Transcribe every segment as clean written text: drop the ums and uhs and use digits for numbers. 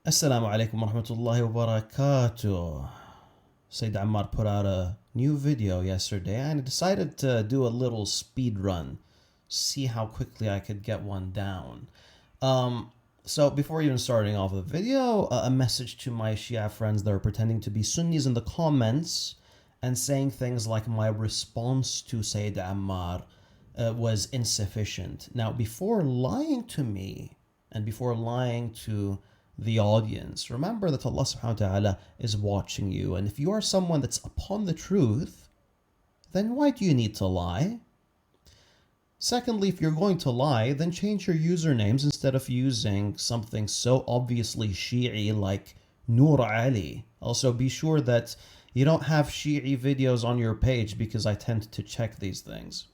Assalamu alaikum wa rahmatullahi wa barakatuh. Sayyid Ammar put out a new video yesterday and I decided to do a little speed run, see how quickly I could get one down. So before even starting off the video, a message to my Shia friends that are pretending to be Sunnis in the comments and saying things like my response to Sayyid Ammar was insufficient. Now, before lying to me and before lying to the audience, remember that Allah subhanahu wa ta'ala is watching you, and if you are someone that's upon the truth, then why do you need to lie? Secondly, if you're going to lie, then change your usernames instead of using something so obviously Shi'i like Nur Ali. Also, be sure that you don't have Shi'i videos on your page because I tend to check these things.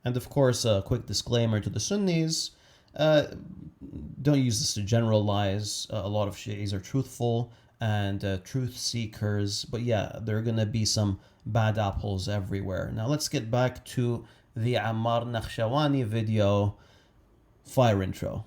And of course, a quick disclaimer to the Sunnis, don't use this to generalize. A lot of Shi'is are truthful and truth seekers, but yeah, there are going to be some bad apples everywhere. Now let's get back to the Ammar Nakshawani video. Fire intro.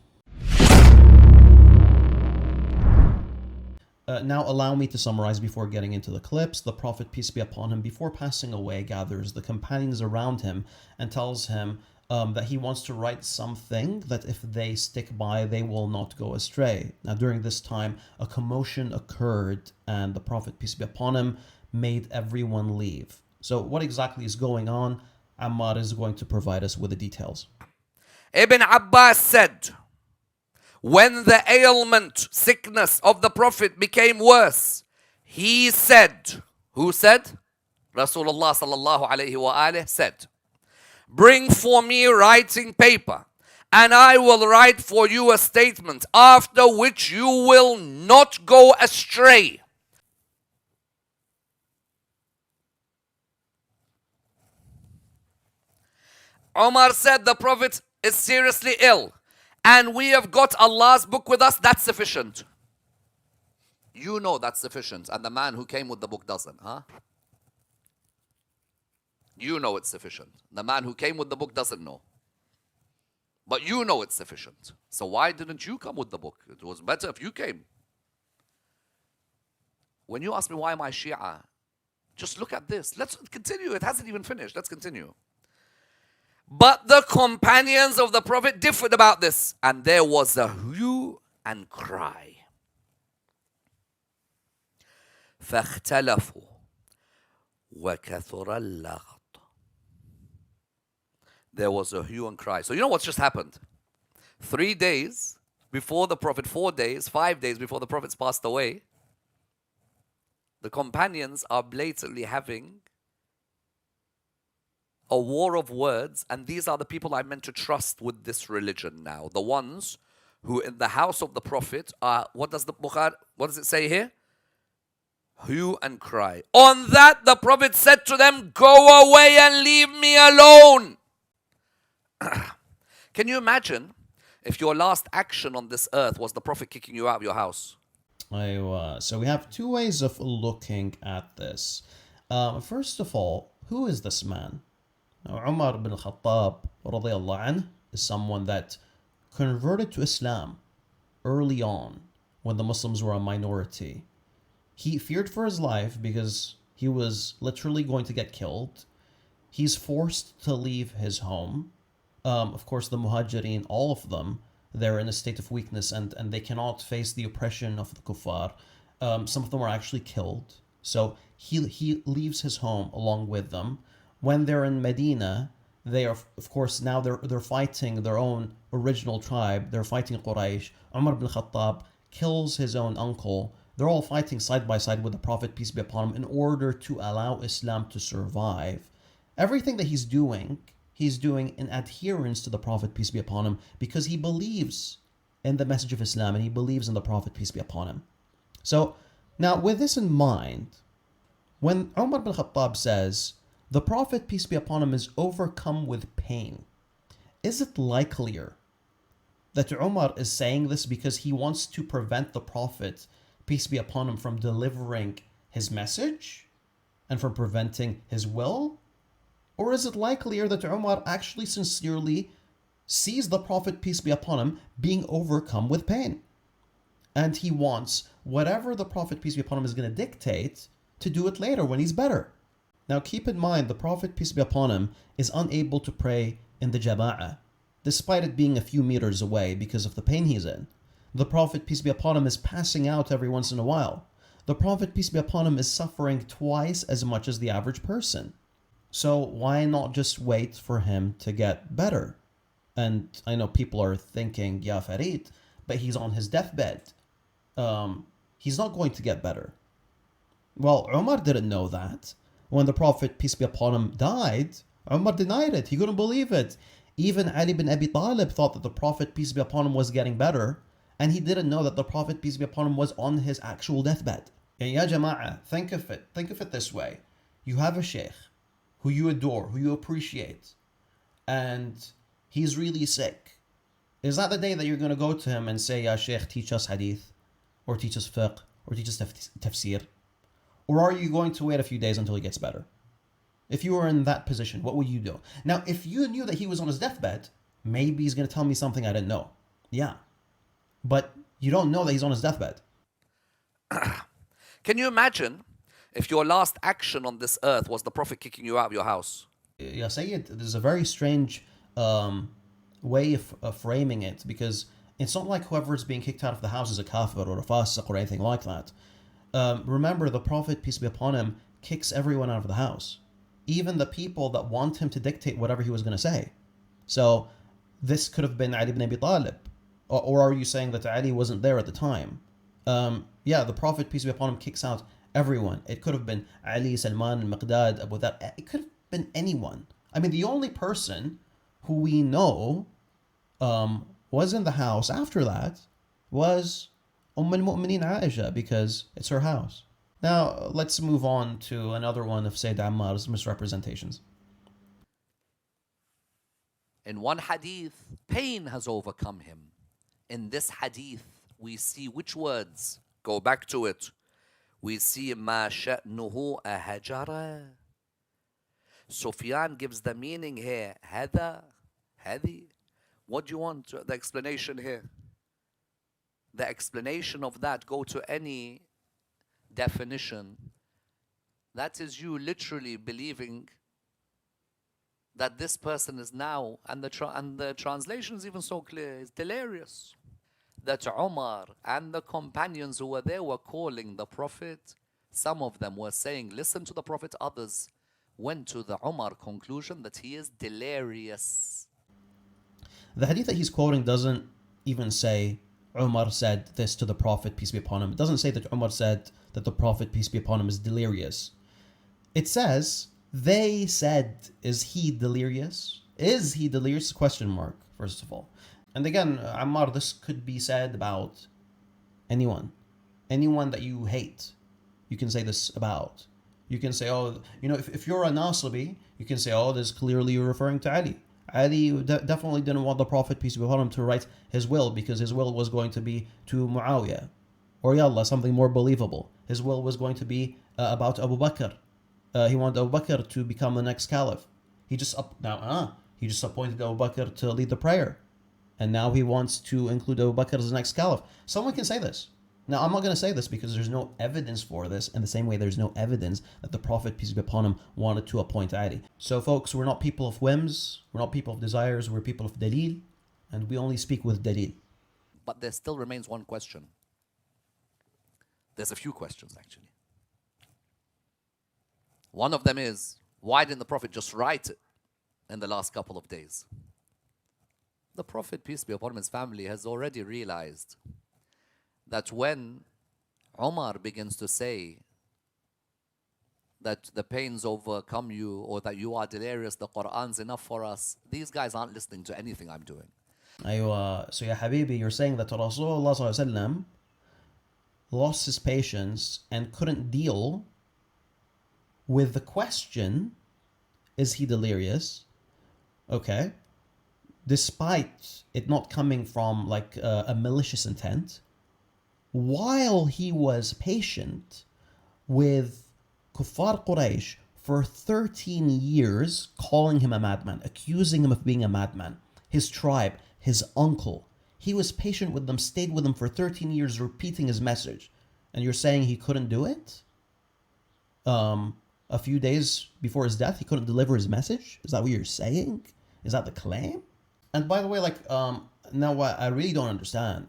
Now allow me to summarize before getting into the clips. The Prophet, peace be upon him, before passing away, gathers the companions around him and tells him that he wants to write something that if they stick by, they will not go astray. Now during this time, a commotion occurred and the Prophet, peace be upon him, made everyone leave. So what exactly is going on? Ammar is going to provide us with the details. Ibn Abbas said, when the ailment, sickness of the Prophet became worse, he said, who said? Rasulullah sallallahu alayhi wa alayhi said, bring for me writing paper, and I will write for you a statement, after which you will not go astray. Umar said the Prophet is seriously ill and we have got Allah's book with us. That's sufficient. You know that's sufficient, and the man who came with the book doesn't, huh? You know it's sufficient. The man who came with the book doesn't know. But you know it's sufficient. So why didn't you come with the book? It was better if you came. When you ask me why am I Shia, just look at this. Let's continue. It hasn't even finished. Let's continue. But the companions of the Prophet differed about this, and there was a hue and cry. فاختلفوا وكثر اللغط. There was a hue and cry. So you know what's just happened? 3 days before the Prophet, 4 days, 5 days before the Prophet's passed away, the companions are blatantly having a war of words, and these are the people I'm meant to trust with this religion now. The ones who in the house of the Prophet are, what does it say here? Hue and cry. On that the Prophet said to them, go away and leave me alone. Can you imagine if your last action on this earth was the Prophet kicking you out of your house? So we have two ways of looking at this. First of all, who is this man? Now, Umar bin Khattab radiallahu anh, is someone that converted to Islam early on when the Muslims were a minority. He feared for his life because he was literally going to get killed. He's forced to leave his home. Of course, the Muhajirin, all of them, they're in a state of weakness and they cannot face the oppression of the kuffar. Some of them are actually killed. So he leaves his home along with them. When they're in Medina, they are, of course, now they're fighting their own original tribe. They're fighting Quraysh. Umar bin Khattab kills his own uncle. They're all fighting side by side with the Prophet, peace be upon him, in order to allow Islam to survive. Everything that he's doing in adherence to the Prophet, peace be upon him, because he believes in the message of Islam and he believes in the Prophet, peace be upon him. So, now with this in mind, when Umar bin Khattab says, the Prophet, peace be upon him, is overcome with pain, is it likelier that Umar is saying this because he wants to prevent the Prophet, peace be upon him, from delivering his message and from preventing his will? Or is it likelier that Umar actually sincerely sees the Prophet, peace be upon him, being overcome with pain? And he wants whatever the Prophet, peace be upon him, is going to dictate to do it later when he's better. Now keep in mind, the Prophet, peace be upon him, is unable to pray in the Jama'ah, despite it being a few meters away because of the pain he's in. The Prophet, peace be upon him, is passing out every once in a while. The Prophet, peace be upon him, is suffering twice as much as the average person. So why not just wait for him to get better? And I know people are thinking, Ya Farid, but he's on his deathbed. He's not going to get better. Well, Umar didn't know that. When the Prophet, peace be upon him, died, Umar denied it. He couldn't believe it. Even Ali bin Abi Talib thought that the Prophet, peace be upon him, was getting better, and he didn't know that the Prophet, peace be upon him, was on his actual deathbed. Ya Jama'ah, think of it this way. You have a sheikh who you adore, who you appreciate, and he's really sick. Is that the day that you're going to go to him and say, Ya sheikh, teach us hadith, or teach us fiqh, or teach us tafsir? Or are you going to wait a few days until he gets better? If you were in that position, what would you do? Now, if you knew that he was on his deathbed, maybe he's going to tell me something I didn't know. Yeah. But you don't know that he's on his deathbed. Can you imagine if your last action on this earth was the Prophet kicking you out of your house? Ya Sayyid, there's a very strange way of framing it, because it's not like whoever's being kicked out of the house is a kafir or a fasiq or anything like that. Remember, the Prophet, peace be upon him, kicks everyone out of the house. Even the people that want him to dictate whatever he was going to say. So this could have been Ali ibn Abi Talib. Or are you saying that Ali wasn't there at the time? Yeah, the Prophet, peace be upon him, kicks out everyone. It could have been Ali, Salman, Miqdad, Abu Dhar. It could have been anyone. I mean, the only person who we know was in the house after that was al-Mu'mineen Aisha, because it's her house. Now, let's move on to another one of Sayyid Ammar's misrepresentations. In one hadith, pain has overcome him. In this hadith, we see which words? Go back to it. We see ma sha'nuhu ahajara. Sufyan gives the meaning here. Hada, hadi. What do you want the explanation here? The explanation of that, go to any definition. That is you literally believing that this person is now, and the translation is even so clear, is delirious. That Umar and the companions who were there were calling the Prophet. Some of them were saying, listen to the Prophet. Others went to the Umar conclusion that he is delirious. The hadith that he's quoting doesn't even say Umar said this to the Prophet, peace be upon him. It doesn't say that Umar said that the Prophet, peace be upon him, is delirious. It says, they said, is he delirious? Is he delirious? Question mark, first of all. And again, Ammar, this could be said about anyone. Anyone that you hate, you can say this about. You can say, oh, you know, if you're a Nasibi, you can say, oh, this clearly you're referring to Ali. Ali definitely didn't want the Prophet, peace be upon him, to write his will, because his will was going to be to Muawiyah. Or yallah, something more believable. His will was going to be about Abu Bakr. He wanted Abu Bakr to become the next caliph. He just appointed Abu Bakr to lead the prayer. And now he wants to include Abu Bakr as the next caliph. Someone can say this. Now, I'm not going to say this because there's no evidence for this, in the same way there's no evidence that the Prophet, peace be upon him, wanted to appoint Ali. So folks, we're not people of whims, we're not people of desires, we're people of dalil, and we only speak with dalil. But there still remains one question. There's a few questions, actually. One of them is, why didn't the Prophet just write it in the last couple of days? The Prophet, peace be upon him, his family, has already realized that when Umar begins to say that the pains overcome you, or that you are delirious, the Quran's enough for us, these guys aren't listening to anything I'm doing. So ya Habibi, you're saying that Rasulullah lost his patience and couldn't deal with the question, is he delirious? Okay. Despite it not coming from like a malicious intent, while he was patient with Kuffar Quraysh for 13 years, calling him a madman, accusing him of being a madman, his tribe, his uncle, He was patient with them, stayed with them for 13 years, repeating his message. And you're saying he couldn't do it? A few days before his death, he couldn't deliver his message? Is that what you're saying? Is that the claim? And by the way, now what I really don't understand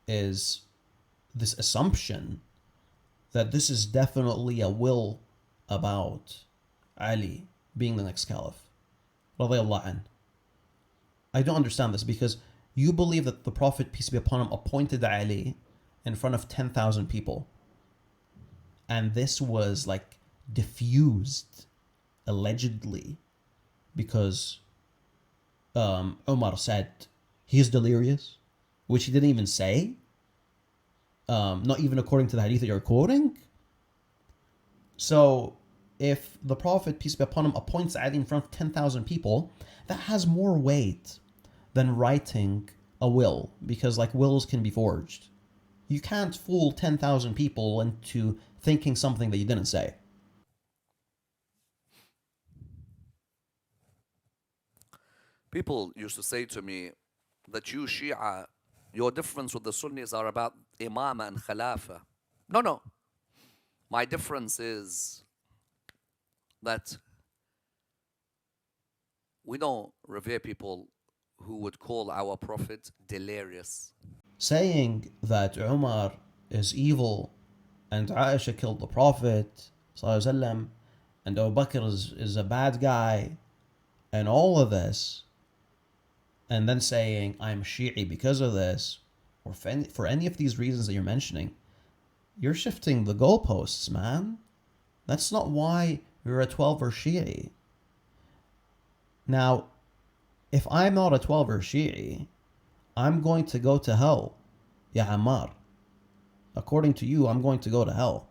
is this assumption that this is definitely a will about Ali being the next caliph. Radiallahu anh. I don't understand this because you believe that the Prophet, peace be upon him, appointed Ali in front of 10,000 people. And this was diffused, allegedly, because Umar said he is delirious, which he didn't even say. Not even according to the hadith that you're quoting. So, if the Prophet, peace be upon him, appoints Ali in front of 10,000 people, that has more weight than writing a will, because wills can be forged. You can't fool 10,000 people into thinking something that you didn't say. People used to say to me that you Shia, your difference with the Sunnis are about Imama and Khilafah. No. My difference is that we don't revere people who would call our Prophet delirious. Saying that Umar is evil and Aisha killed the Prophet ﷺ, and Abu Bakr is a bad guy, and all of this, and then saying I'm Shi'i because of this, or for any of these reasons that you're mentioning, you're shifting the goalposts, man. That's not why you're a 12er Shi'i. Now, if I'm not a 12er Shi'i, I'm going to go to hell. Ya Ammar. According to you, I'm going to go to hell.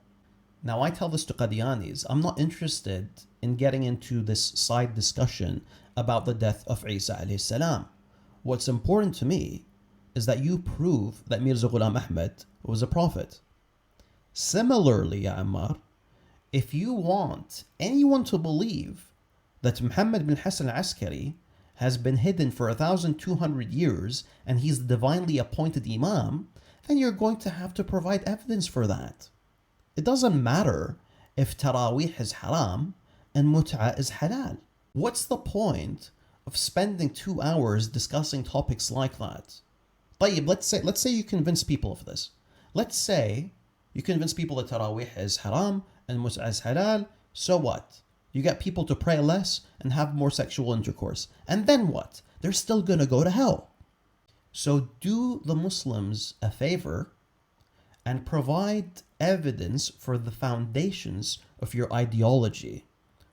Now, I tell this to Qadianis. I'm not interested in getting into this side discussion about the death of Isa alayhi salam. What's important to me is that you prove that Mirza Ghulam Ahmed was a prophet. Similarly, Ya Ammar, if you want anyone to believe that Muhammad bin Hassan al-Askari has been hidden for 1,200 years and he's the divinely appointed Imam, then you're going to have to provide evidence for that. It doesn't matter if Taraweeh is haram and Mut'a is halal. What's the point of spending 2 hours discussing topics like that? طيب, let's say you convince people of this. Let's say you convince people that Taraweeh is haram and Mut'a is halal. So what? You get people to pray less and have more sexual intercourse. And then what? They're still gonna go to hell. So do the Muslims a favor and provide evidence for the foundations of your ideology.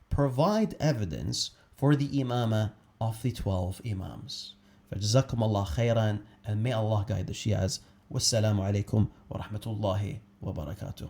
Provide evidence for the imamah of the 12 imams. فجزاكم الله خيرا, and may Allah guide the Shias. Wassalamu alaikum wa rahmatullahi wa barakatuh.